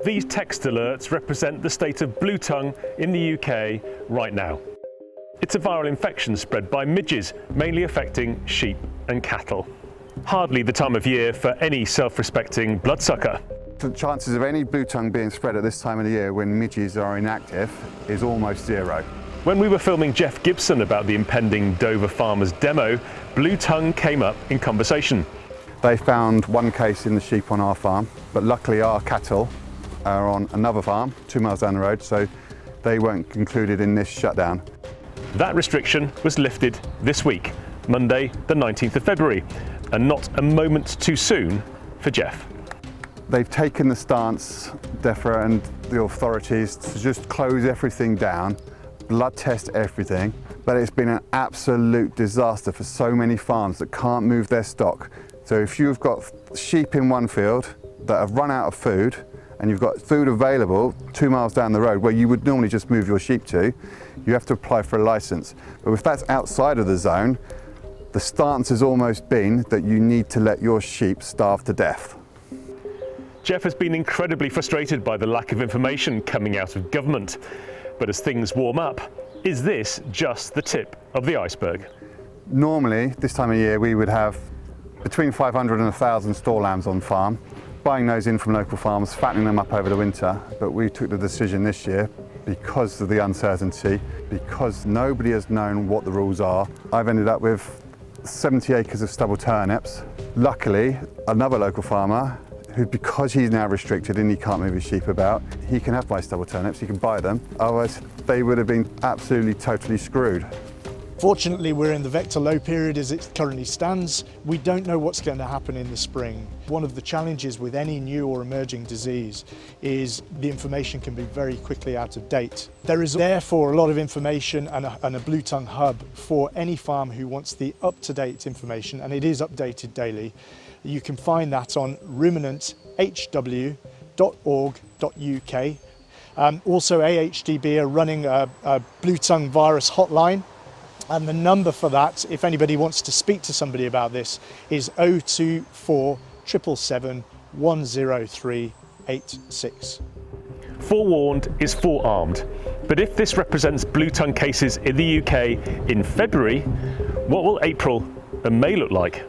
These text alerts represent the state of bluetongue in the UK right now. It's a viral infection spread by midges, mainly affecting sheep and cattle. Hardly the time of year for any self-respecting bloodsucker. The chances of any bluetongue being spread at this time of the year when midges are inactive is almost zero. When we were filming Jeff Gibson about the impending Dover Farmers demo, bluetongue came up in conversation. They found one case in the sheep on our farm, but luckily our cattle are on another farm 2 miles down the road, so they weren't included in this shutdown. That restriction was lifted this week, Monday the 19th of February, and not a moment too soon for Jeff. They've taken the stance, DEFRA and the authorities, to just close everything down, blood test everything, but it's been an absolute disaster for so many farms that can't move their stock. So if you've got sheep in one field that have run out of food, and you've got food available 2 miles down the road where you would normally just move your sheep to, you have to apply for a license. But if that's outside of the zone, the stance has almost been that you need to let your sheep starve to death. Jeff has been incredibly frustrated by the lack of information coming out of government. But as things warm up, is this just the tip of the iceberg? Normally, this time of year, we would have between 500 and 1,000 store lambs on farm, buying those in from local farms, fattening them up over the winter. But we took the decision this year because of the uncertainty, because nobody has known what the rules are. I've ended up with 70 acres of stubble turnips. Luckily, another local farmer, who, because he's now restricted and he can't move his sheep about, he can have my stubble turnips, he can buy them. Otherwise, they would have been absolutely, totally screwed. Fortunately, we're in the vector low period as it currently stands. We don't know what's going to happen in the spring. One of the challenges with any new or emerging disease is the information can be very quickly out of date. There is therefore a lot of information and a bluetongue hub for any farm who wants the up-to-date information, and it is updated daily. You can find that on ruminanthw.org.uk. Also, AHDB are running a bluetongue virus hotline, and the number for that, if anybody wants to speak to somebody about this, is 024 777 103 86. Forewarned is forearmed. But if this represents bluetongue cases in the UK in February, what will April and May look like?